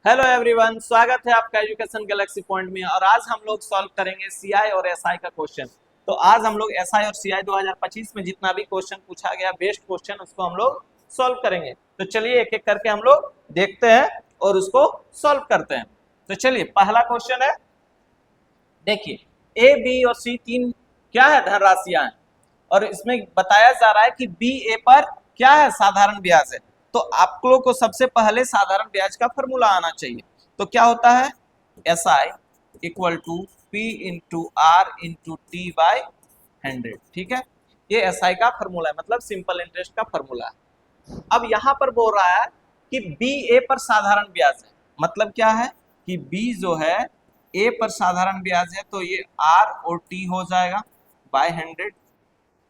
Hello everyone, स्वागत है आपका एजुकेशन गैलेक्सी पॉइंट में। और आज हम लोग सॉल्व करेंगे सीआई और एसआई का क्वेश्चन। तो आज हम लोग एसआई और सीआई 2025 में जितना भी क्वेश्चन पूछा गया बेस्ट क्वेश्चन उसको हम लोग सॉल्व करेंगे। तो चलिए एक एक करके हम लोग देखते हैं और उसको सॉल्व करते हैं। तो चलिए पहला क्वेश्चन है, देखिए ए बी और सी तीन क्या है धनराशियां हैं और इसमें बताया जा रहा है कि बी ए पर क्या है साधारण ब्याज है। तो आप लोग को सबसे पहले साधारण ब्याज का फॉर्मूला आना चाहिए। तो क्या होता है, S I equal to P into R into T by 100। ठीक है, ये एस आई का फॉर्मूला है, मतलब सिंपल इंटरेस्ट का फॉर्मूला है। अब यहां पर बोल रहा है कि बी ए पर साधारण ब्याज है, मतलब क्या है कि बी जो है ए पर साधारण ब्याज है, तो ये आर और टी हो जाएगा बाय 100।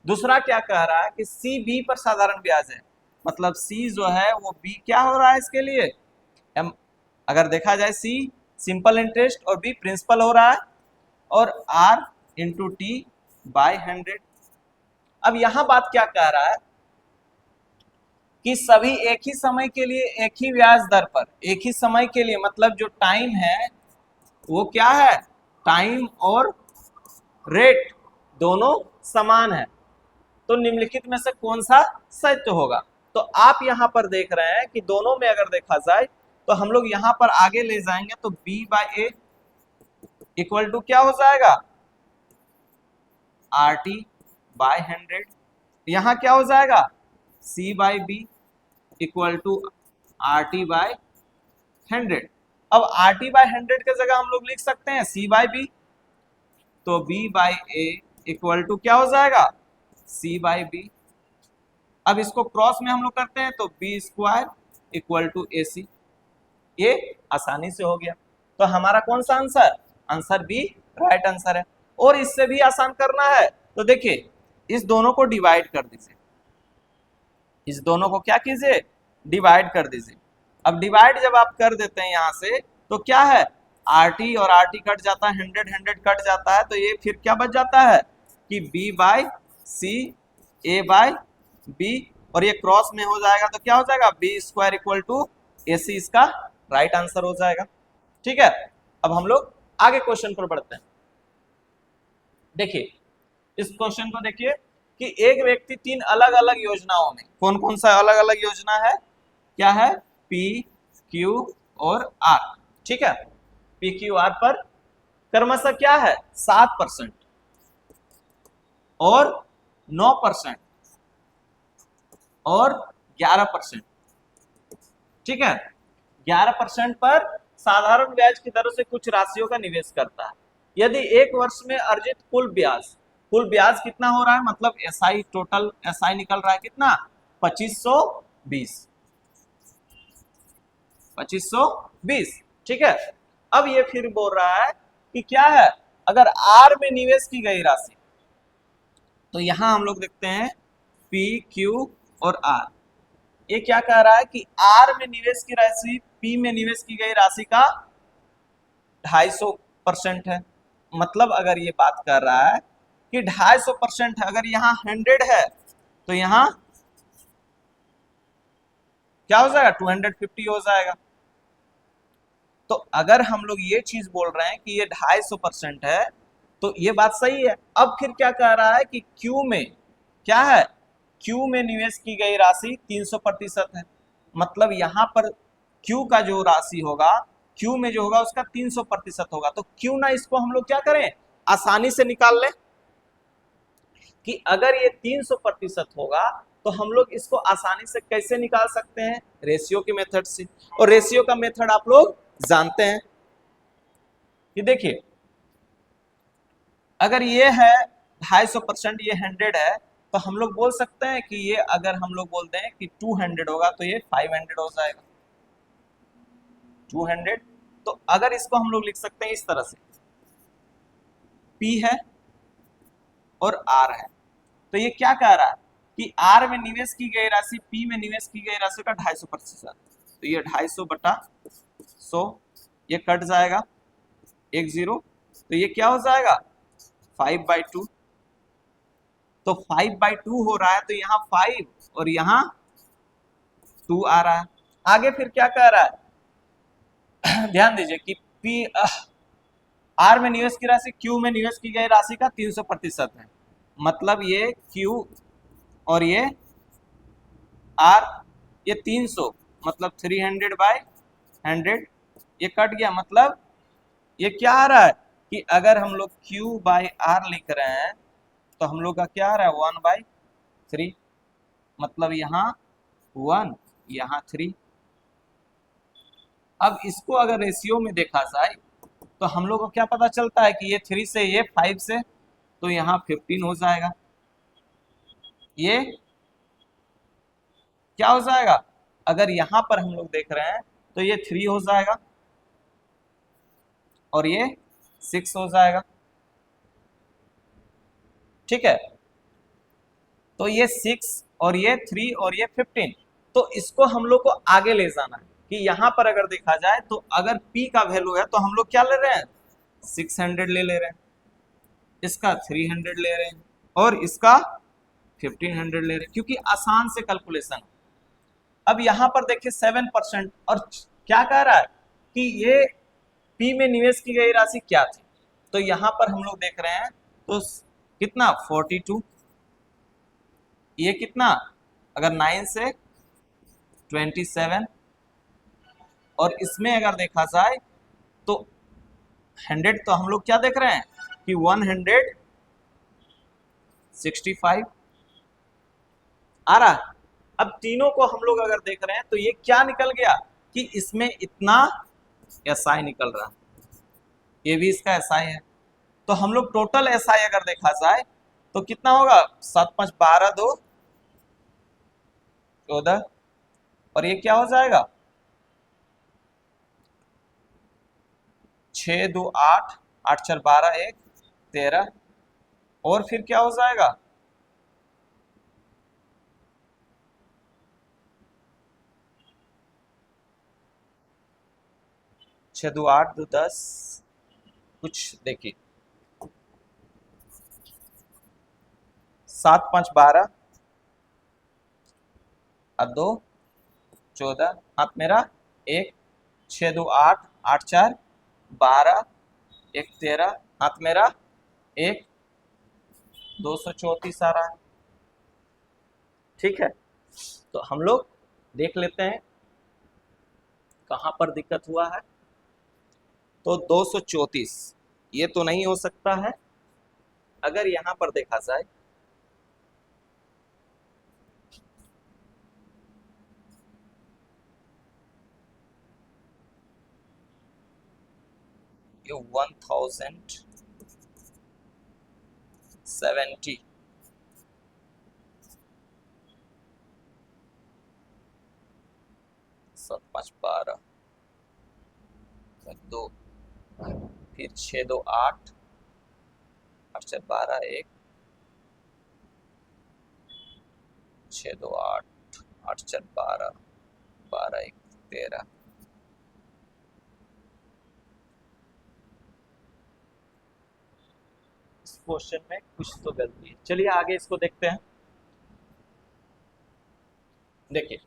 दूसरा क्या कह रहा है कि सी बी पर साधारण ब्याज है, मतलब सी जो है वो बी क्या हो रहा है इसके लिए, अगर देखा जाए सी सिंपल इंटरेस्ट और बी प्रिंसिपल हो रहा है, और आर इंटू टी बाय 100। अब यहां बात क्या कह रहा है कि सभी एक ही समय के लिए एक ही ब्याज दर पर, एक ही समय के लिए मतलब जो टाइम है वो क्या है, टाइम और रेट दोनों समान है। तो निम्नलिखित में से कौन सा सत्य होगा। तो आप यहां पर देख रहे हैं कि दोनों में अगर देखा जाए तो हम लोग यहां पर आगे ले जाएंगे तो b by A equal to क्या हो जाएगा, आर टी बाई 100। यहां क्या हो जाएगा, c by B equal to R T by 100। अब आर टी बाई 100 के जगह हम लोग लिख सकते हैं c बाई बी, तो b by A equal to क्या हो जाएगा, c बाई बी। अब इसको क्रॉस में हम लोग करते हैं तो B square equal to A C, ये आसानी से हो गया। तो हमारा कौन सा answer, answer B right answer है। और इससे भी आसान करना है तो देखिए इस दोनों को डिवाइड कर दीजिए, इस दोनों को क्या कीजिए, डिवाइड कर दीजिए। अब डिवाइड जब आप कर देते हैं यहां से तो क्या है, आर टी और आर टी कट जाता है, 100 कट जाता है, तो ये फिर क्या बच जाता है कि B by C A by B, और ये क्रॉस में हो जाएगा तो क्या हो जाएगा, B square equal to A सी, इसका राइट आंसर हो जाएगा। ठीक है, अब हम लोग आगे क्वेश्चन पर बढ़ते हैं। देखिए इस क्वेश्चन को देखिए कि एक व्यक्ति तीन अलग अलग योजनाओं में, कौन कौन सा अलग अलग योजना है, क्या है, पी क्यू और आर। ठीक है, पी क्यू आर पर क्रमशः क्या है 7% और 9% और 11%। ठीक है, 11% पर साधारण ब्याज की दरों से कुछ राशियों का निवेश करता है। यदि एक वर्ष में अर्जित कुल ब्याज कितना हो रहा है, मतलब एसआई टोटल एसआई निकल रहा है कितना, 2520, 2520। ठीक है, अब ये फिर बोल रहा है कि क्या है, अगर आर में निवेश की गई राशि, तो यहां हम लोग देखते हैं पी क्यू और आर, ये क्या कह रहा है कि आर में निवेश की राशि पी में निवेश की गई राशि का 250% है। मतलब अगर ये बात कर रहा है कि 250% है, अगर यहाँ 100 है तो यहाँ क्या हो जाएगा, 250 हो जाएगा। तो अगर हम लोग ये चीज बोल रहे हैं कि ये 250% है तो ये बात सही है। अब फिर क्या कह रहा है कि क्यू में क्या है, क्यू में निवेश की गई राशि 300% है, मतलब यहां पर क्यू का जो राशि होगा, क्यू में जो होगा उसका 300% होगा। तो क्यों ना इसको हम लोग क्या करें, आसानी से निकाल लें कि अगर ये 300% होगा तो हम लोग इसको आसानी से कैसे निकाल सकते हैं, रेशियो के मेथड से। और रेशियो का मेथड आप लोग जानते हैं कि देखिए अगर ये है 250%, ये 100 है, तो हम लोग बोल सकते हैं कि ये अगर हम लोग बोलते हैं कि 200 होगा तो ये 500 हो जाएगा, 200। तो अगर इसको हम लोग लिख सकते हैं इस तरह से, P है और R है, तो ये क्या कह रहा है कि R में निवेश की गई राशि P में निवेश की गई राशि का 250%, तो ये 250/100, ये कट जाएगा एक जीरो, तो ये क्या हो जाएगा 5/2। तो 5/2 हो रहा है, तो यहाँ 5 और यहाँ 2 आ रहा है। आगे फिर क्या कह रहा है ध्यान दीजिए कि पी आर में निवेश की राशि क्यू में निवेश की गई राशि का 300% है। मतलब ये क्यू और ये आर, ये 300 मतलब 300/100 ये कट गया। मतलब ये क्या आ रहा है कि अगर हम लोग Q/R लिख रहे हैं तो हम लोग का क्या आ रहा है 1/3। मतलब यहाँ 1 यहाँ 3। अब इसको अगर रेशियो में देखा जाए तो हम लोग को क्या पता चलता है कि ये 3 से ये 5 से, तो यहाँ 15 हो जाएगा। ये क्या हो जाएगा, अगर यहाँ पर हम लोग देख रहे हैं तो ये 3 हो जाएगा और ये 6 हो जाएगा। ठीक है, तो ये 6 और ये 3 और ये 15। तो इसको हम लोग को आगे ले जाना है कि यहाँ पर अगर देखा जाए तो अगर P का वैल्यू है तो हम लोग क्या ले रहे हैं 600 ले रहे हैं, इसका 300 ले रहे हैं और इसका 1500 ले रहे हैं, क्योंकि आसान से कैलकुलेशन। अब यहाँ पर देखिए 7% और क्या कह रहा है कि ये P में निवेश की गई राशि क्या थी। तो यहाँ पर हम लोग देख रहे हैं तो कितना 42, ये कितना अगर 9 से 27 और इसमें अगर देखा जाए तो 100, तो हम लोग क्या देख रहे हैं कि 165 आ रहा है। अब तीनों को हम लोग अगर देख रहे हैं तो ये क्या निकल गया कि इसमें इतना SI निकल रहा है, ये भी इसका SI है। तो हम लोग टोटल SI अगर देखा जाए तो कितना होगा 7 5 12 2 14 और ये क्या हो जाएगा 6 2 8 8 4 12 1 13 और फिर क्या हो जाएगा 6 2 8 2 10 कुछ देखिए 7 5 12 और 2 14 हाथ मेरा 1 6 2 8 8 4 12 1 13 हाथ मेरा 1 234 आ रहा है। ठीक है, तो हम लोग देख लेते हैं कहां पर दिक्कत हुआ है। तो 234 ये तो नहीं हो सकता है। अगर यहां पर देखा जाए ये 1070 7 5 12 2 फिर 6 2 8 8 4 12 1 6 2 8 8 4 12 12 1 13 इस क्वेश्चन में कुछ तो गलती है। चलिए आगे इसको देखते हैं। देखिए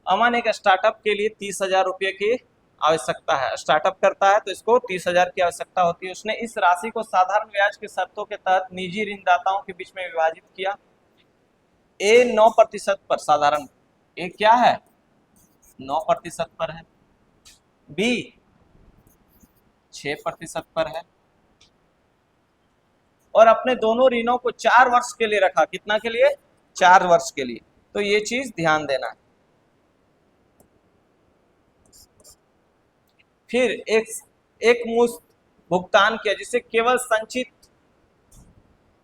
अमन एक स्टार्टअप के लिए 30,000 रुपये की आवश्यकता है। स्टार्टअप करता है तो इसको 30,000 की आवश्यकता होती है। उसने इस राशि को साधारण ब्याज की शर्तों के तहत निजी ऋणदाताओं के बीच में विभाजित किया। ए 9% पर साधारण, ए क्या है 9% पर है, बी 6% पर है और अपने दोनों ऋणों को 4 वर्ष के लिए रखा। कितना के लिए 4 वर्ष के लिए। तो ये चीज ध्यान देना है। फिर एक मुश्त भुगतान किया जिसे केवल संचित,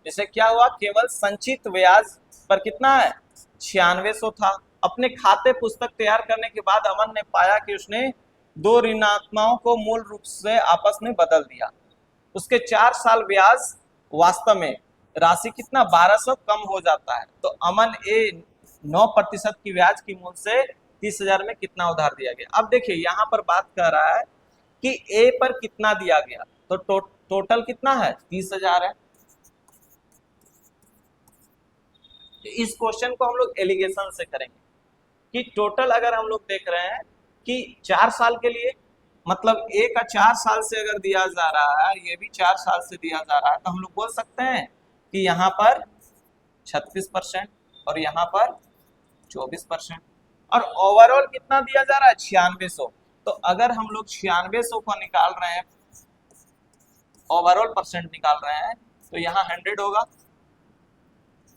जैसे क्या हुआ केवल संचित ब्याज पर कितना है 9600 था। अपने खाते पुस्तक तैयार करने के बाद अमन ने पाया कि उसने दो ऋणात्माओं को मूल रूप से आपस में बदल दिया। उसके 4 साल ब्याज वास्तव में राशि कितना 1200 कम हो जाता है। तो अमन ए 9% की ब्याज की मूल से 30,000 में कितना उधार दिया गया। अब देखिए यहाँ पर बात कर रहा है कि ए पर कितना दिया गया, तो टोटल कितना है 30,000 है। इस क्वेश्चन को हम लोग एलिगेशन से करेंगे कि टोटल अगर हम लोग देख रहे हैं कि 4 साल के लिए, मतलब ए का 4 साल से अगर दिया जा रहा है, ये भी 4 साल से दिया जा रहा है, तो हम लोग बोल सकते हैं कि यहाँ पर 36% और यहाँ पर 24%। और ओवरऑल कितना दिया जा रहा है? 9600। तो अगर हम लोग 9600 को निकाल रहे हैं, ओवरऑल परसेंट निकाल रहे हैं, तो यहाँ 100 होगा,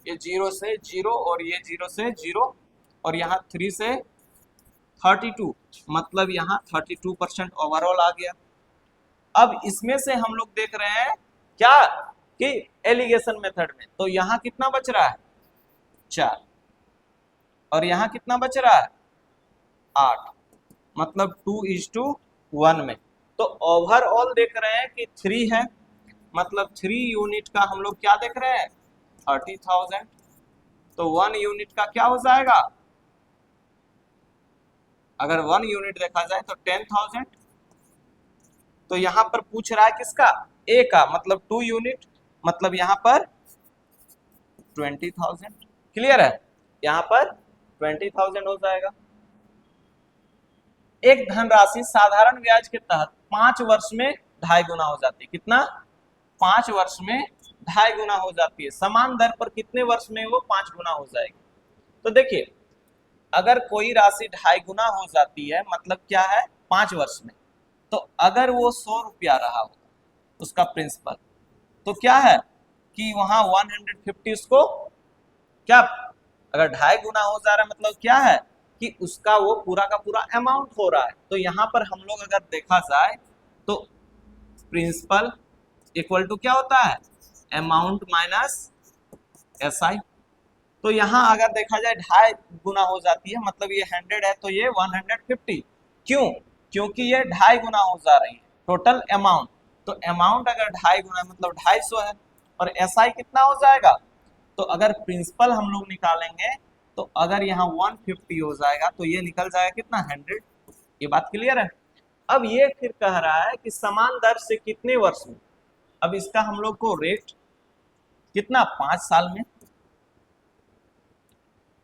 ये 0 से 0 और ये 0 से 0 और यहाँ 3 से 32, मतलब यहाँ 32% ओवरऑल आ गया। अब इसमें से हम लोग देख रहे हैं क्या कि एलिगेशन मेथड में, तो यहाँ कितना बच रहा है? 4 और यहाँ कितना बच रहा है? 8, मतलब 2:1 में। तो ओवरऑल देख रहे हैं कि 3 है, मतलब 3 यूनिट का हम लोग क्या देख रहे हैं? 30,000। तो 1 यूनिट का क्या हो जाएगा? अगर 1 यूनिट देखा जाए तो 10,000। तो यहाँ पर पूछ रहा है किसका? ए का, मतलब 2 यूनिट, मतलब यहाँ पर 20,000। क्लियर है? यहाँ पर 20,000 हो जाएगा। एक धनराशि साधारण ब्याज के तहत 5 वर्ष में 2.5 गुना हो जाती है। कितना? 5 वर्ष में 2.5 गुना हो जाती है। समान दर पर कितने वर्ष में वो 5 गुना हो जाएगी? तो देखिए, अगर कोई राशि 2.5 गुना हो जाती है, मतलब क्या है? 5 वर्ष में। तो अगर वो 100 रुपया रहा होगा उसका प्रिंसिपल, तो क्या है कि वहां 150 उसको क्या, अगर 2.5 गुना हो जा रहा है, मतलब क्या है कि उसका वो पूरा का पूरा अमाउंट हो रहा है। तो यहाँ पर हम लोग अगर देखा जाए तो प्रिंसिपल इक्वल टू क्या होता है? Amount minus SI। तो यहाँ अगर देखा जाए 2.5 गुना हो जाती है, मतलब ये 100 है तो ये 150। क्यों? क्योंकि ये 2.5 गुना हो जा रही है टोटल अमाउंट। तो अमाउंट अगर 2.5 गुना मतलब 250 है, और SI कितना हो जाएगा? तो अगर प्रिंसिपल हम लोग निकालेंगे तो अगर यहाँ 150 हो जाएगा तो ये निकल जाएगा कितना? 100। ये बात क्लियर है? अब ये फिर कह रहा है कि समान दर से कितने वर्ष में। अब इसका हम लोग को रेट कितना? 5 साल में,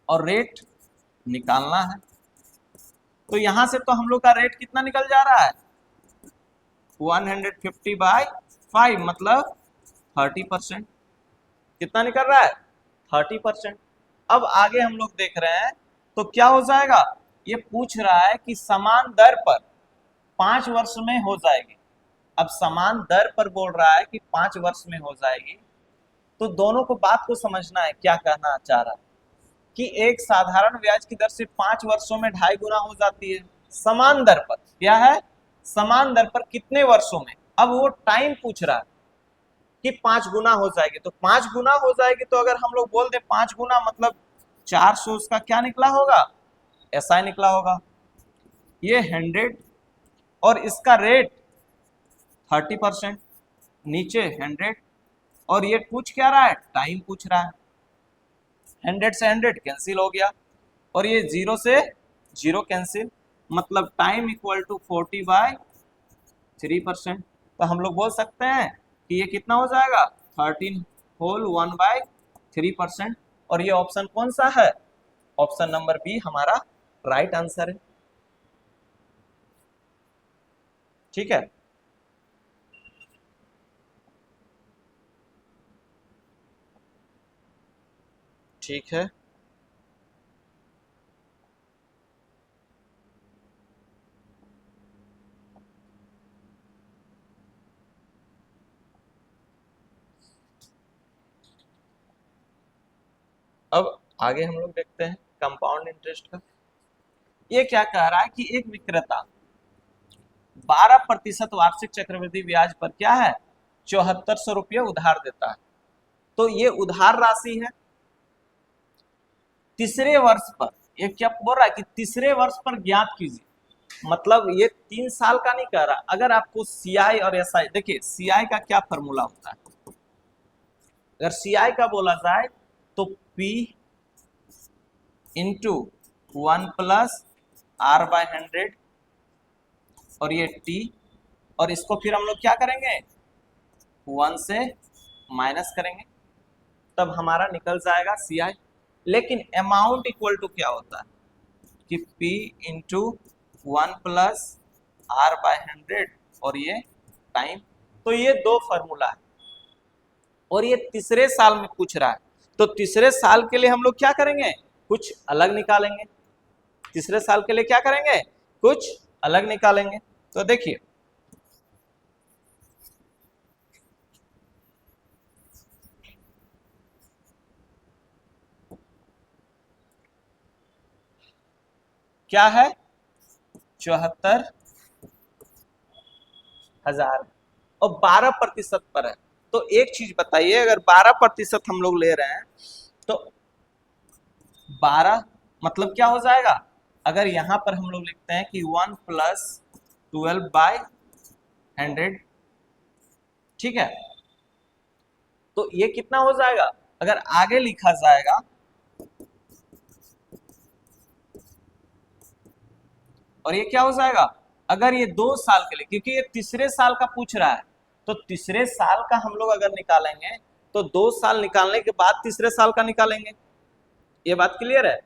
और रेट निकालना है। तो यहां से तो हम लोग का रेट कितना निकल जा रहा है? 150/5, मतलब 30%। कितना निकल रहा है? 30%। अब आगे हम लोग देख रहे हैं तो क्या हो जाएगा? ये पूछ रहा है कि समान दर पर 5 वर्ष में हो जाएगी। अब समान दर पर बोल रहा है कि 5 वर्ष में हो जाएगी, तो दोनों को बात को समझना है क्या कहना चाह रहा है कि एक साधारण ब्याज की दर से 5 वर्षों में 2.5 गुना हो जाती है। समान दर पर क्या है? समान दर पर कितने वर्षों में? अब वो टाइम पूछ रहा है कि 5 गुना हो जाएगी, तो 5 गुना हो जाएगी, तो अगर हम लोग बोल दे 5 गुना मतलब 400, उसका क्या निकला होगा? SI निकला होगा। ये 100 और इसका रेट 30%, नीचे 100, और ये पूछ क्या रहा है? टाइम पूछ रहा है। 100 से 100 कैंसिल हो गया, और ये 0 से 0 कैंसिल, मतलब टाइम इक्वल टू 40/3%। तो हम लोग बोल सकते हैं कि ये कितना हो जाएगा? 13 होल 1/3%। और ये ऑप्शन कौन सा है? ऑप्शन नंबर बी हमारा राइट आंसर है। ठीक है, ठीक है। अब आगे हम लोग देखते हैं कंपाउंड इंटरेस्ट का। ये क्या कह रहा है कि एक विक्रेता 12% वार्षिक चक्रवृद्धि ब्याज पर क्या है? 7400 रुपये उधार देता है। तो ये उधार राशि है तीसरे वर्ष पर। ये क्या बोल रहा है कि तीसरे वर्ष पर ज्ञात कीजिए, मतलब ये 3 साल का नहीं कह रहा। अगर आपको CI और SI, देखिए CI का क्या फॉर्मूला होता है, अगर CI का बोला जाए तो P इंटू 1 + R/100, और ये T, और इसको फिर हम लोग क्या करेंगे? 1 से माइनस करेंगे, तब हमारा निकल जाएगा CI। लेकिन अमाउंट इक्वल टू क्या होता है कि P into 1 plus R by 100 और ये टाइम। तो ये दो फॉर्मूला है और ये तीसरे साल में पूछ रहा है, तो तीसरे साल के लिए हम लोग क्या करेंगे, कुछ अलग निकालेंगे। तीसरे साल के लिए क्या करेंगे, कुछ अलग निकालेंगे। तो देखिए क्या है, 74,000 और 12% पर है। तो एक चीज बताइए, अगर 12% हम लोग ले रहे हैं तो 12 मतलब क्या हो जाएगा, अगर यहां पर हम लोग लिखते हैं कि 1 प्लस 12 बाय 100, ठीक है, तो ये कितना हो जाएगा, अगर आगे लिखा जाएगा और ये क्या हो जाएगा, अगर ये 2 साल के लिए, क्योंकि ये तीसरे साल का पूछ रहा है, तो तीसरे साल का हम लोग अगर निकालेंगे तो 2 साल निकालने के बाद तीसरे साल का निकालेंगे। ये बात क्लियर है।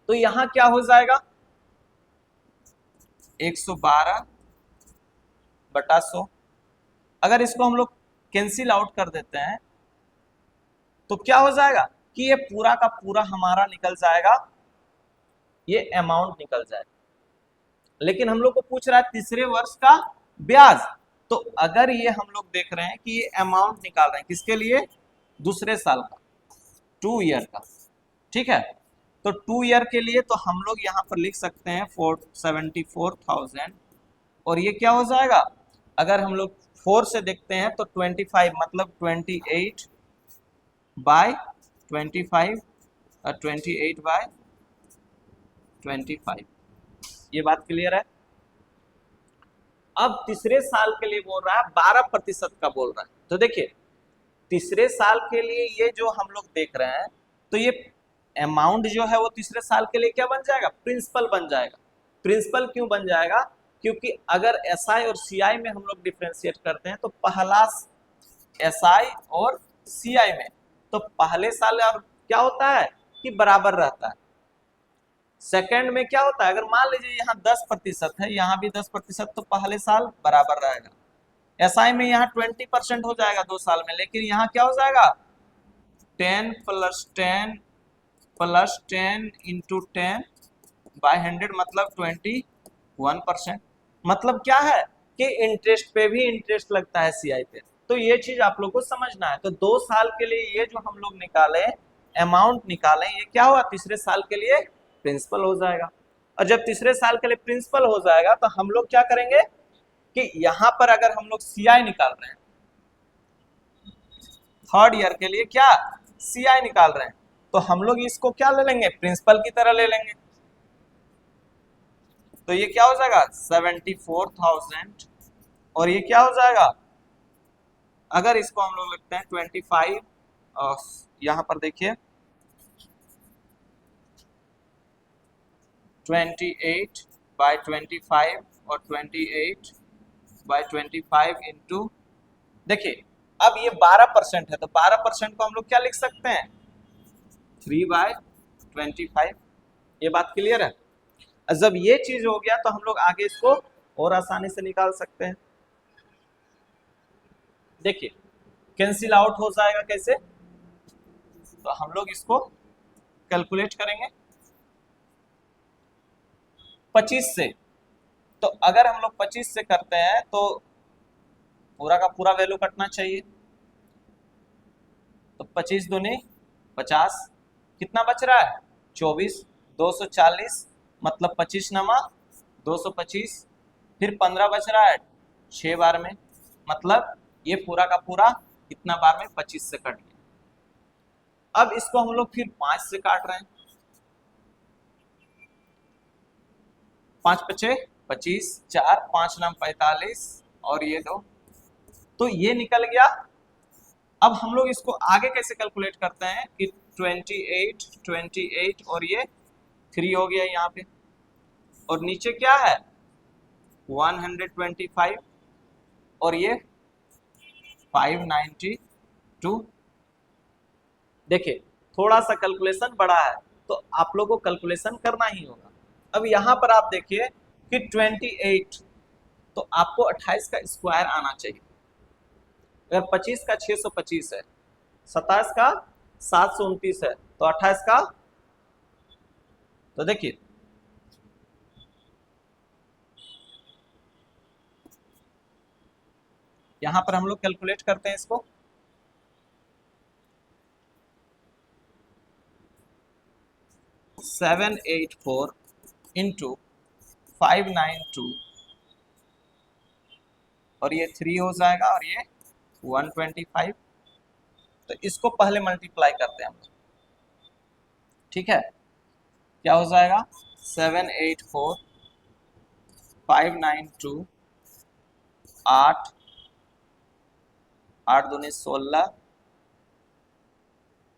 तो यहां क्या हो जाएगा, 112/100। अगर इसको हम लोग कैंसिल आउट कर देते हैं तो क्या हो जाएगा कि ये पूरा का पूरा हमारा निकल जाएगा, ये अमाउंट निकल जाएगा। लेकिन हम लोग को पूछ रहा है तीसरे वर्ष का ब्याज, तो अगर ये हम लोग देख रहे हैं कि ये अमाउंट निकाल रहे हैं किसके लिए, दूसरे साल का, 2 ईयर का, ठीक है। तो 2 ईयर के लिए तो हम लोग यहाँ पर लिख सकते हैं 74,000 और ये क्या हो जाएगा, अगर हम लोग 4 से देखते हैं तो 25 मतलब 28 बाय 25 और 28 बाय 25। ये बात क्लियर है। अब तीसरे साल के लिए बोल रहा है 12% का बोल रहा है। तो देखिए तीसरे साल के लिए ये जो हम लोग देख रहे हैं, तो ये अमाउंट जो है वो तीसरे साल के लिए क्या बन जाएगा, प्रिंसिपल बन जाएगा। प्रिंसिपल क्यों बन जाएगा, क्योंकि अगर एसआई और सीआई में हम लोग डिफ्रेंशिएट करते हैं तो पहला एसआई और सीआई में तो पहले साल और क्या होता है कि बराबर रहता है। सेकंड में क्या होता है, अगर मान लीजिए यहाँ 10% है, यहाँ भी 10%, तो पहले साल बराबर रहेगा। एसआई में यहाँ 20% हो जाएगा 2 साल में, लेकिन यहाँ क्या हो जाएगा 10 + 10 + 10 × 10 बाय 100 मतलब 21%। मतलब क्या है कि इंटरेस्ट पे भी इंटरेस्ट लगता है सीआई पे। तो ये चीज आप लोग को समझना है। तो 2 साल के लिए ये जो हम लोग निकाले अमाउंट निकाले, ये क्या हुआ, तीसरे साल के लिए प्रिंसिपल हो जाएगा। और जब तीसरे साल के लिए प्रिंसिपल हो जाएगा तो हम लोग क्या करेंगे कि यहां पर अगर हम लोग सीआई निकाल रहे हैं, थर्ड ईयर के लिए क्या सीआई निकाल रहे हैं, तो हम लोग इसको क्या ले लेंगे, प्रिंसिपल की तरह ले लेंगे। तो ये क्या हो जाएगा 74,000 और ये क्या हो जाएगा, अगर इसको हम लोग लिखते हैं 25, यहां पर देखिए 28 बाय 25 और 28 बाय 25 इंटू, देखिए अब ये 12% है, तो 12% को हम लोग क्या लिख सकते हैं 3/25। ये बात क्लियर है। जब ये चीज हो गया तो हम लोग आगे इसको और आसानी से निकाल सकते हैं। देखिए कैंसिल आउट हो जाएगा कैसे, तो हम लोग इसको कैलकुलेट करेंगे 25 से। तो अगर हम लोग 25 से करते हैं तो पूरा का पूरा वैल्यू कटना चाहिए, तो 25 दूनी 50, कितना बच रहा है 24, 240 मतलब 25 नमा 225, फिर 15 बच रहा है 6 बार में, मतलब ये पूरा का पूरा कितना बार में 25 से कट गया। अब इसको हम लोग फिर 5 से काट रहे हैं, 5 × 5 = 25, 4 5 9 45 और ये 2, तो ये निकल गया। अब हम लोग इसको आगे कैसे कैलकुलेट करते हैं कि 28 28 और ये 3 हो गया यहाँ पे, और नीचे क्या है 125 और ये 592। देखिए थोड़ा सा कैलकुलेशन बड़ा है तो आप लोगों को कैलकुलेशन करना ही होगा। अब यहाँ पर आप देखिए कि 28, तो आपको 28 का स्क्वायर आना चाहिए। अगर 25 का 625 है, 27 का 729 है, तो 28 का, तो देखिए यहां पर हम लोग कैलकुलेट करते हैं इसको। 784 इंटू 592 और ये 3 हो जाएगा और ये 125। तो इसको पहले मल्टीप्लाई करते हैं हम लोग, ठीक है। क्या हो जाएगा 784 592 8 8 दूनी 16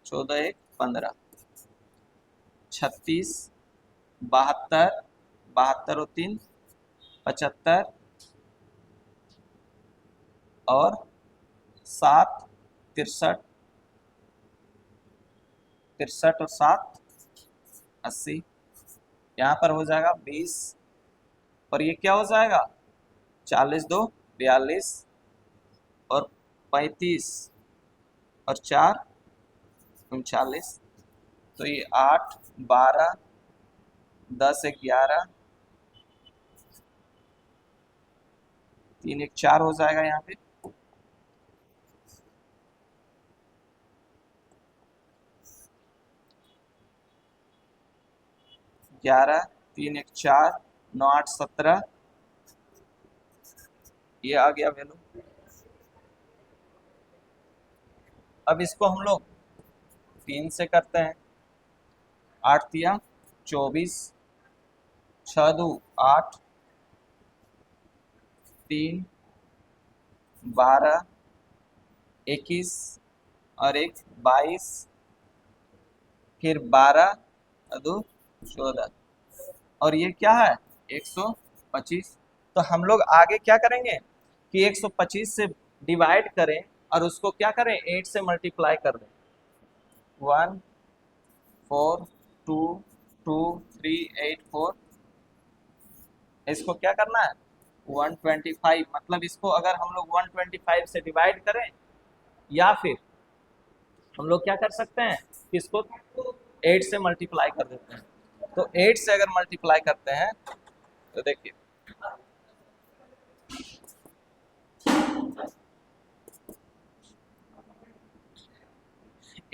14 1 15 36 72 72 और 3 75 और 7 63 63 और 7 80। यहाँ पर हो जाएगा 20 और ये क्या हो जाएगा 40 2 42 और 35 और 4 39। तो ये 8 12 10 11 3 1 4 हो जाएगा यहाँ पे। ग्यारह 3 1 4 9 8 17, ये आ गया वैल्यू। अब इसको हम लोग 3 से करते हैं। 8 तिया 24, 6 2 8, 3 12 21 और 1 22, फिर 12 2 14 और ये क्या है 125। तो हम लोग आगे क्या करेंगे कि 125 से डिवाइड करें और उसको क्या करें 8 से मल्टीप्लाई कर दें। 1 4 2 2 3 8 4, इसको क्या करना है 125। मतलब इसको अगर हम लोग 125 से डिवाइड करें या फिर हम लोग क्या कर सकते हैं कि इसको 8 से मल्टीप्लाई कर देते हैं। तो 8 से अगर मल्टीप्लाई करते हैं तो देखिए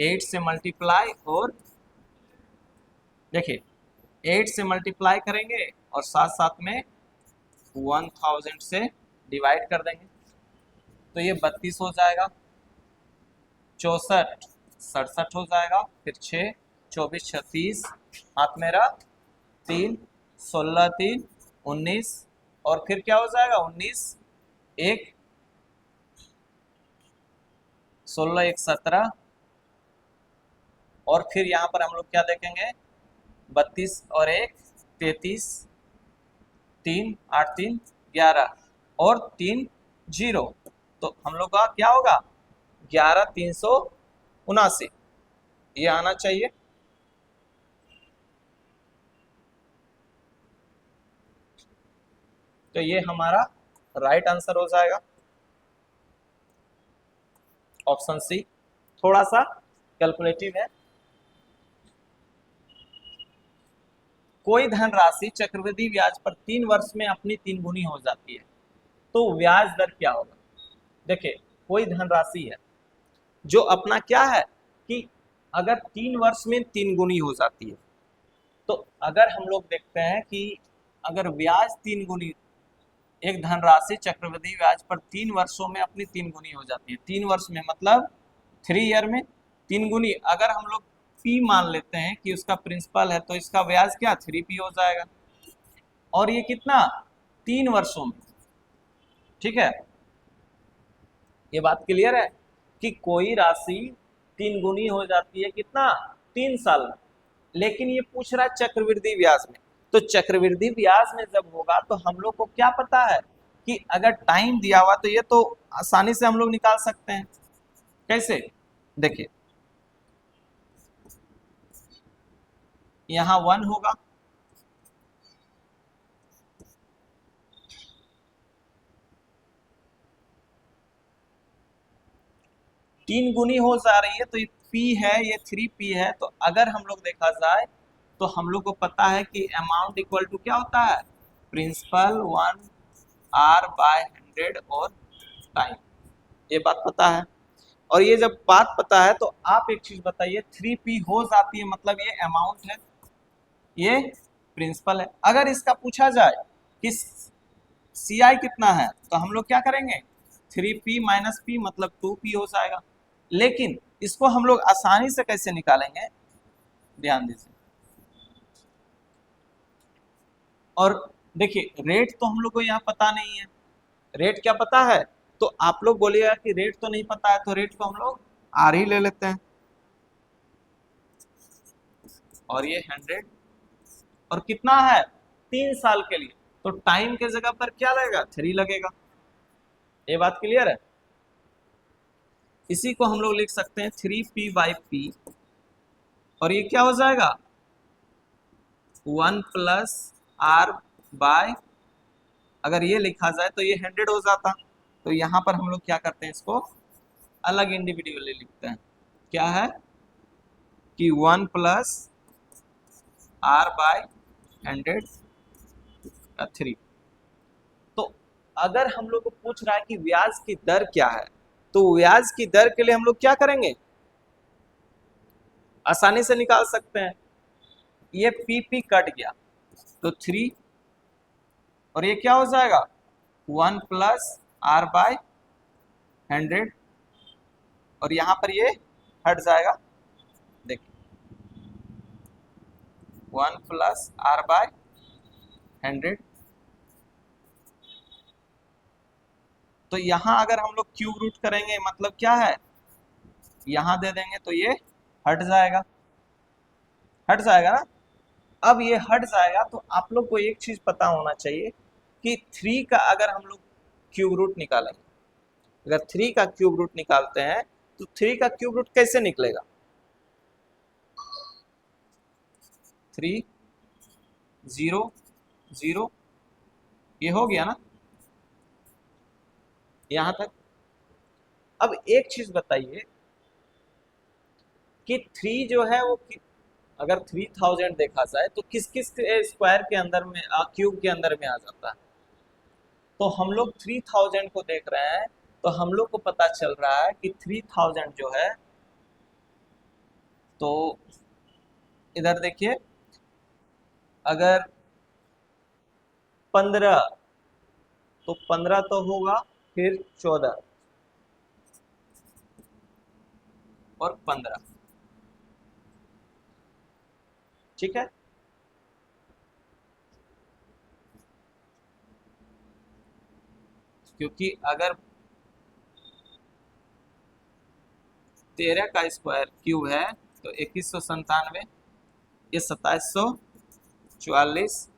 8 से मल्टीप्लाई और देखिए 8 से मल्टीप्लाई करेंगे और साथ साथ में 1000 से डिवाइड कर देंगे। तो ये 32 हो जाएगा, 64 67 हो जाएगा, फिर 6 24 36, हाथ मेरा 3 16 3 19 और फिर क्या हो जाएगा 19 1 16 1 17 और फिर यहाँ पर हम लोग क्या देखेंगे 32 और 1 33 3 8 3 11 और 3 0। तो हम लोग का क्या होगा 11 379, ये आना चाहिए। तो ये हमारा राइट आंसर हो जाएगा ऑप्शन सी। थोड़ा सा कैलकुलेटिव है। कोई धनराशि चक्रवृद्धि ब्याज पर 3 वर्ष में अपनी 3 गुनी हो जाती है, तो ब्याज दर क्या होगा। देखिए कोई धनराशि है जो अपना क्या है कि अगर 3 वर्ष में 3 गुनी हो जाती है, तो अगर हम लोग देखते हैं कि अगर ब्याज 3 गुनी, एक धनराशि चक्रवृद्धि ब्याज पर 3 वर्षों में अपनी 3 गुनी हो जाती है। 3 वर्ष में मतलब 3 ईयर में 3 गुनी। अगर हम लोग P मान लेते हैं कि उसका प्रिंसिपल है, तो इसका ब्याज क्या 3P हो जाएगा। और ये कितना 3 वर्षों में, ठीक है। ये बात क्लियर है कि कोई राशि 3 गुनी हो जाती है कितना 3 साल में। लेकिन ये पूछ रहा है चक्रवृद्धि ब्याज में। तो चक्रवृद्धि ब्याज में जब होगा तो हम लोग को क्या पता है कि अगर टाइम दिया हुआ तो ये तो आसानी से हम लोग निकाल सकते हैं। कैसे देखिए यहाँ 1 होगा, 3 गुनी हो जा रही है, तो ये P है, ये 3P है। तो अगर हम लोग देखा जाए तो हम लोग को पता है कि अमाउंट इक्वल टू क्या होता है, प्रिंसिपल 1R/100 और टाइम, ये बात पता है। और ये जब बात पता है तो आप एक चीज बताइए, 3P हो जाती है मतलब ये अमाउंट है, ये प्रिंसिपल है। अगर इसका पूछा जाए कि CI कितना है तो हम लोग क्या करेंगे, 3P माइनस P मतलब 2P हो जाएगा। लेकिन इसको हम लोग आसानी से कैसे निकालेंगे, ध्यान दीजिए। और देखिए रेट तो हम लोग को यहाँ पता नहीं है, रेट क्या पता है, तो आप लोग बोलिएगा कि रेट तो नहीं पता है, तो रेट को हम लोग R ही ले लेते हैं। और ये 100 और कितना है, 3 साल के लिए, तो टाइम के जगह पर क्या लगेगा, 3 लगेगा। ये बात क्लियर है। इसी को हम लोग लिख सकते हैं 3P/P, और ये क्या हो जाएगा 1 प्लस R बाय, अगर ये लिखा जाए तो ये 100 हो जाता। तो यहाँ पर हम लोग क्या करते हैं, इसको अलग इंडिविजुअली लिखते हैं। क्या है कि 1 प्लस R/100 3। तो अगर हम लोग को पूछ रहा है कि ब्याज की दर क्या है, तो ब्याज की दर के लिए हम लोग क्या करेंगे, आसानी से निकाल सकते हैं। ये P कट गया तो 3, और ये क्या हो जाएगा 1 प्लस R/100, और यहां पर ये हट जाएगा, देखिए 1 प्लस R/100। तो यहां अगर हम लोग क्यूब रूट करेंगे मतलब क्या है, यहां दे देंगे तो ये हट जाएगा, हट जाएगा ना। अब ये हट जाएगा तो आप लोग को एक चीज पता होना चाहिए कि 3 का अगर हम लोग क्यूब रूट निकालेंगे, अगर 3 का क्यूब रूट निकालते हैं तो 3 का क्यूब रूट कैसे निकलेगा, 3 0 0, ये हो गया ना यहां तक। अब एक चीज बताइए कि 3 जो है वो अगर 3000 देखा जाए तो किस किस स्क्वायर के अंदर में, क्यूब के अंदर में आ जाता है। तो हम लोग 3000 को देख रहे हैं, तो हम लोग को पता चल रहा है कि 3000 जो है, तो इधर देखिए अगर 15, तो 15 तो होगा, फिर 14 और 15, ठीक है। क्योंकि अगर 13 का स्क्वायर क्यूब है तो 2197, ये 2744,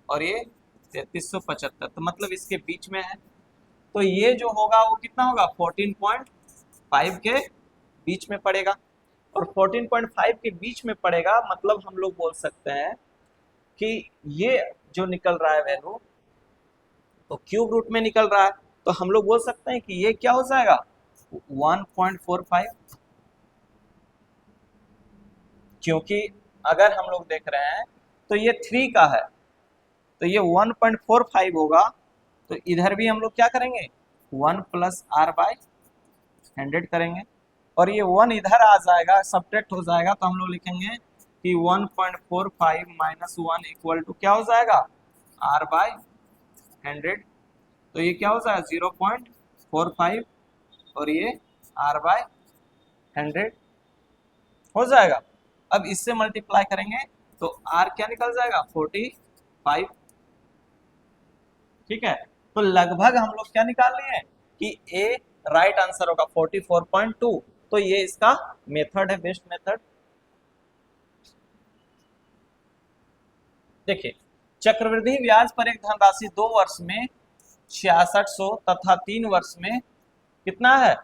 और ये 3375, तो मतलब इसके बीच में है। तो ये जो होगा वो कितना होगा 14.5 के बीच में पड़ेगा, और 14.5 के बीच में पड़ेगा मतलब हम लोग बोल सकते हैं कि ये जो निकल रहा है वैल्यू तो क्यूब रूट में निकल रहा है, तो हम लोग बोल सकते हैं कि ये क्या हो जाएगा 1.45, क्योंकि अगर हम लोग देख रहे हैं तो ये 3 का है तो ये 1.45 होगा। तो इधर भी हम लोग क्या करेंगे 1 प्लस R/100 करेंगे, और ये 1 इधर आ जाएगा, सब्ट्रैक्ट हो जाएगा, तो हम लोग लिखेंगे कि 1.45 माइनस 1 इक्वल टू क्या हो जाएगा R/100। तो ये क्या हो जाएगा 0.45, और ये R/100 हो जाएगा। अब इससे मल्टीप्लाई करेंगे तो R क्या निकल जाएगा 45, ठीक है। तो लगभग हम लोग क्या निकाल लिए कि A राइट आंसर होगा 44.2। तो ये इसका मेथड है, बेस्ट मेथड। देखिए चक्रवृद्धि ब्याज पर एक धनराशि 2 वर्ष में 6600 तथा 3 वर्ष में कितना है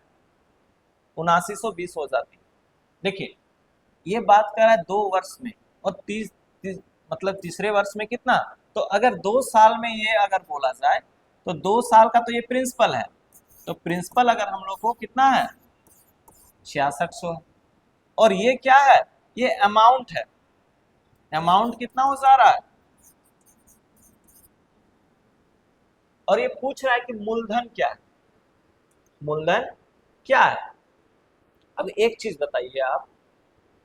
7920 हो जाती है। देखिए ये बात कर रहा है 2 वर्ष में, और मतलब तीसरे वर्ष में कितना, तो अगर 2 साल में ये अगर बोला जाए तो 2 साल का तो ये प्रिंसिपल है, तो प्रिंसिपल अगर हम लोग को कितना है 6600 है। और ये क्या है, ये अमाउंट है। अमाउंट कितना हो जा रहा है, और ये पूछ रहा है कि मूलधन क्या है, मूलधन क्या है। अब एक चीज बताइए आप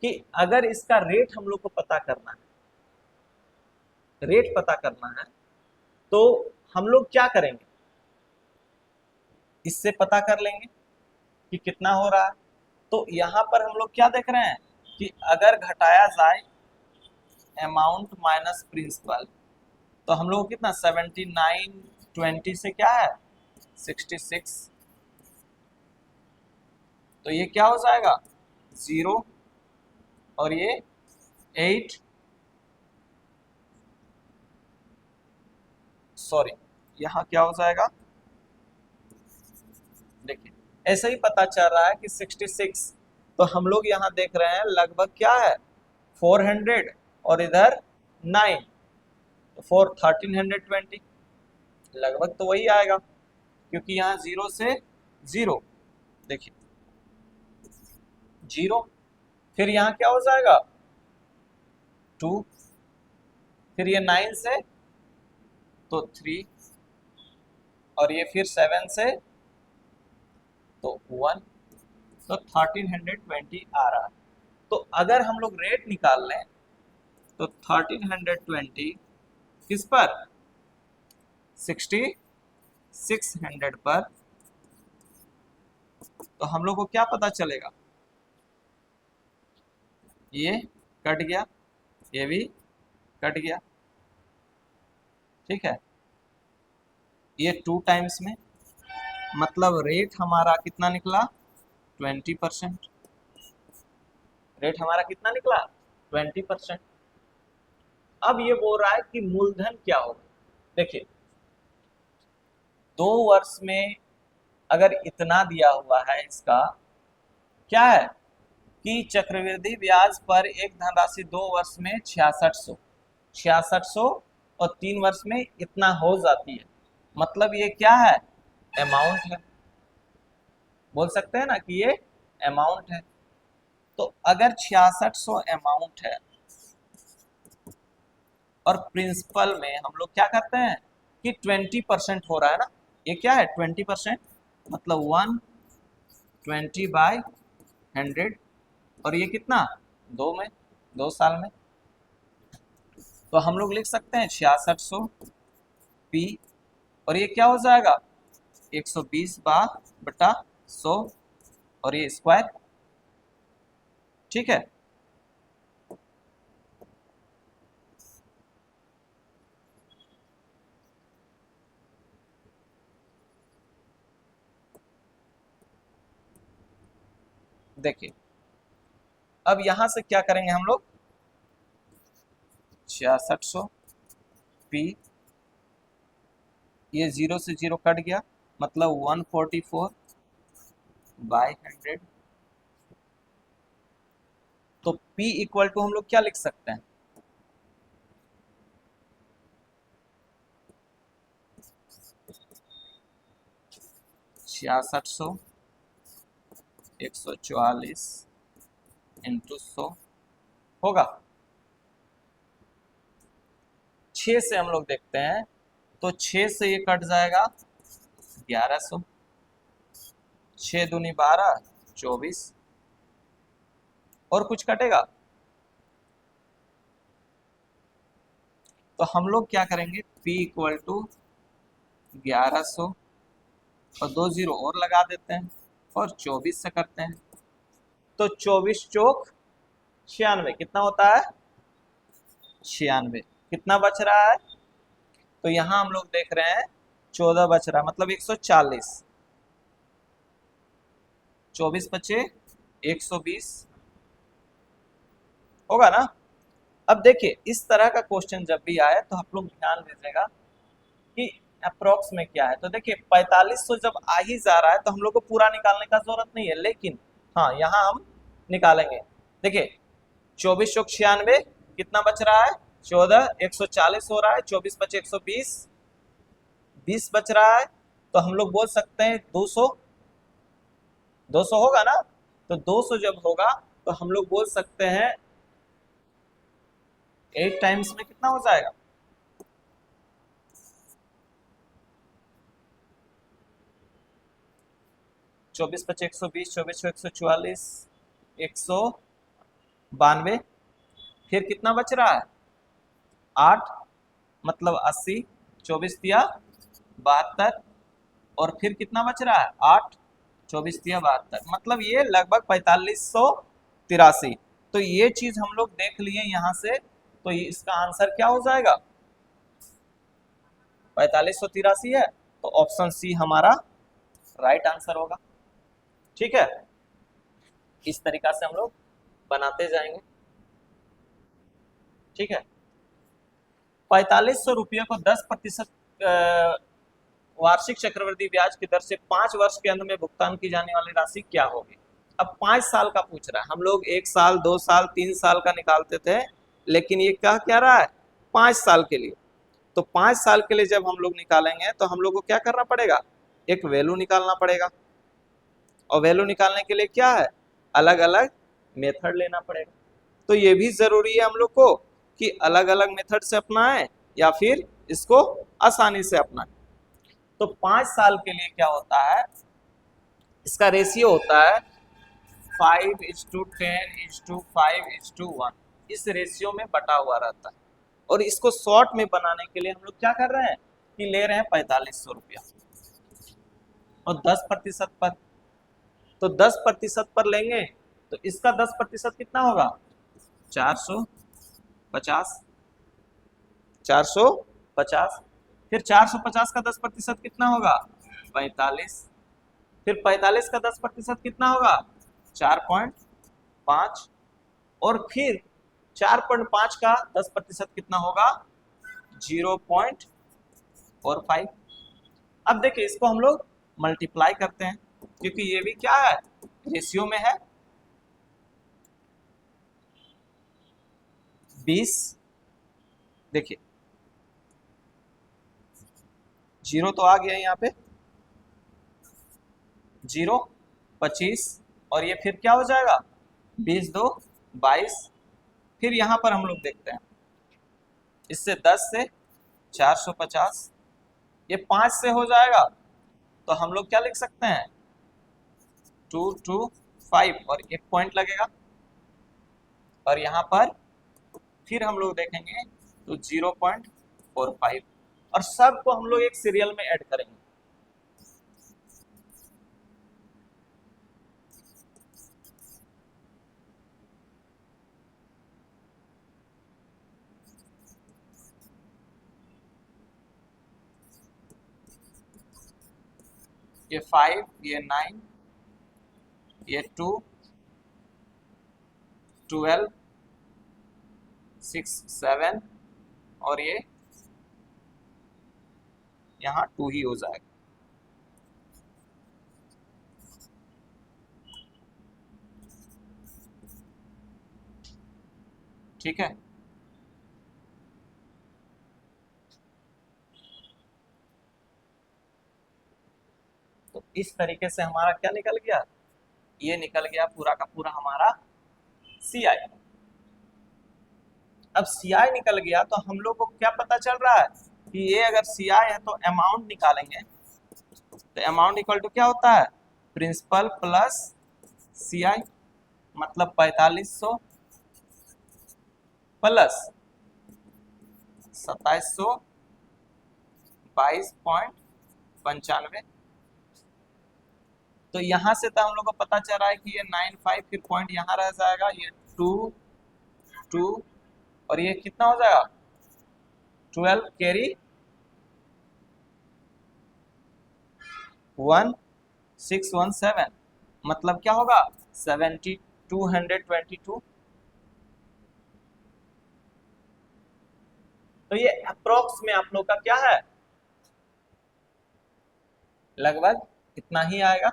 कि अगर इसका रेट हम लोग को पता करना है, रेट पता करना है, तो हम लोग क्या करेंगे, इससे पता कर लेंगे कि कितना हो रहा है। तो यहां पर हम लोग क्या देख रहे हैं कि अगर घटाया जाए अमाउंट माइनस प्रिंसिपल, तो हम लोग कितना 7920 से क्या है 66, तो ये क्या हो जाएगा 0, और ये 8, सॉरी यहाँ क्या हो जाएगा, देखिए ऐसे ही पता चल रहा है कि 66, तो हम लोग यहाँ देख रहे हैं लगभग क्या है 400, और इधर 9, तो 1320, लगभग तो वही आएगा, क्योंकि यहाँ 0 से 0, देखिए 0, फिर यहाँ क्या हो जाएगा 2, फिर ये 9 से तो 3, और ये फिर 7 से तो 1, तो 1320 आ रहा है। तो अगर हम लोग रेट निकाल लें तो 1320 किस पर 6600 पर, तो हम लोग को क्या पता चलेगा, ये कट गया, ये भी कट गया, ठीक है, ये 2 टाइम्स में, मतलब रेट हमारा कितना निकला 20%, रेट हमारा कितना निकला 20%। अब ये बोल रहा है कि मूलधन क्या होगा, देखिए 2 वर्ष में अगर इतना दिया हुआ है, इसका क्या है कि चक्रवृद्धि ब्याज पर एक धनराशि 2 वर्ष में 6600 और 3 वर्ष में इतना हो जाती है, मतलब ये क्या है अमाउंट है, बोल सकते हैं ना कि ये अमाउंट है। तो अगर 6600 अमाउंट है और प्रिंसिपल में हम लोग क्या करते हैं कि 20% हो रहा है ना, ये क्या है 20%, मतलब 120/100, और ये कितना 2 में, 2 साल में, तो हम लोग लिख सकते हैं 6600 P, और ये क्या हो जाएगा 120/100, और ये स्क्वायर, ठीक है। देखिए अब यहां से क्या करेंगे हम लोग 6600 P, ये 0 से 0 कट गया, मतलब 144/100, तो P इक्वल टू हम लोग क्या लिख सकते हैं 6600 144 इंटू 100 होगा। 6 से हम लोग देखते हैं, तो 6 से ये कट जाएगा 1100, 6 दूनी 12 24, और कुछ कटेगा, तो हम लोग क्या करेंगे P इक्वल टू 1100 और 2 0 और लगा देते हैं, और 24 से करते हैं, तो 24 चौक 96, कितना होता है 96, कितना बच रहा है, तो यहां हम लोग देख रहे हैं 14 बच रहा है, मतलब 140, 24 बचे 120 होगा ना। अब देखिए इस तरह का क्वेश्चन जब भी आए तो आप लोग ध्यान दीजिएगा कि अप्रोक्स में क्या है, तो देखिए 4500 जब आ ही जा रहा है तो हम लोग को पूरा निकालने का जरूरत नहीं है, लेकिन हाँ यहाँ हम निकालेंगे। देखिए 24 चौक 96, कितना बच रहा है 14, 140 हो रहा है, 24 बचे 120, 20 बच रहा है, तो हम लोग बोल सकते हैं 200, 200 होगा ना, तो 200 जब होगा तो हम लोग बोल सकते हैं 8 टाइम्स में कितना हो जाएगा, 24 × 5 = 120, 24 × 144, 192, फिर कितना बच रहा है 8, मतलब 80, 24 दिया 72, और फिर कितना बच रहा है 8, 24 दिया 72, मतलब ये लगभग 4583। तो ये चीज हम लोग देख लिए यहाँ से, तो इसका आंसर क्या हो जाएगा 4583 है, तो ऑप्शन सी हमारा राइट आंसर होगा। ठीक है, इस तरीका से हम लोग बनाते जाएंगे। ठीक है, 4500 रुपये को 10% वार्षिक चक्रवृद्धि ब्याज की दर से 5 वर्ष के अंत में भुगतान की जाने वाली राशि क्या होगी। अब 5 साल का पूछ रहा है, हम लोग 1 साल 2 साल 3 साल का निकालते थे, लेकिन ये कह क्या रहा है 5 साल के लिए। तो 5 साल के लिए जब हम लोग निकालेंगे तो हम लोग को क्या करना पड़ेगा, एक वैल्यू निकालना पड़ेगा, और वैल्यू निकालने के लिए क्या है अलग अलग मेथड लेना पड़ेगा। तो ये भी जरूरी है हम लोग को कि अलग अलग मेथड से अपनाएं या फिर इसको आसानी से अपनाएं। तो 5 साल के लिए क्या होता है, इसका रेशियो होता है 5:10:5:1, इस रेशियो में बटा हुआ रहता है। और इसको शॉर्ट में बनाने के लिए हम लोग क्या कर रहे हैं कि ले रहे हैं 4500 रुपया, और 10% पर, तो 10% पर लेंगे तो इसका 10% कितना होगा 450, 450, फिर 450 का 10% कितना होगा 45, फिर 45 का 10% कितना होगा 4.5, और फिर 4.5 का 10% कितना होगा 0.45। अब देखिए इसको हम लोग मल्टीप्लाई करते हैं, क्योंकि ये भी क्या है रेशियो में है। 20, देखिए 0 तो आ गया यहाँ पे, 0, 25, और ये फिर क्या हो जाएगा 20×2 = 22। फिर यहाँ पर हम लोग देखते हैं, इससे 10 से 450, ये 5 से हो जाएगा, तो हम लोग क्या लिख सकते हैं 225, और एक पॉइंट लगेगा, और यहाँ पर फिर हम लोग देखेंगे तो 0.45, और सबको हम लोग एक सीरियल में ऐड करेंगे। ये 5, ये 9, ये 2, 12, 6, 7, और ये यहाँ 2 ही हो जाएगा। ठीक है, तो इस तरीके से हमारा क्या निकल गया, ये निकल गया पूरा का पूरा हमारा CI। अब CI निकल गया तो हम लोग को क्या पता चल रहा है कि ये अगर CI है तो अमाउंट निकालेंगे, तो अमाउंट इक्वल टू क्या होता है प्रिंसिपल प्लस CI, मतलब 4500 प्लस 2722.95। तो यहाँ से तो हम लोग को पता चल रहा है कि ये 95, फिर पॉइंट यहाँ रह जाएगा, ये 2, 2, और ये कितना हो जाएगा 12 कैरी 1617, मतलब क्या होगा 7222। तो ये अप्रोक्स में आप लोग का क्या है लगभग इतना ही आएगा।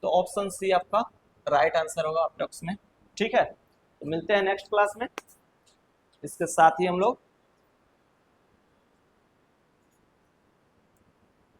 तो ऑप्शन सी आपका राइट आंसर होगा अप्रोक्स में। ठीक है, तो मिलते हैं नेक्स्ट क्लास में। इसके साथ ही हम लोग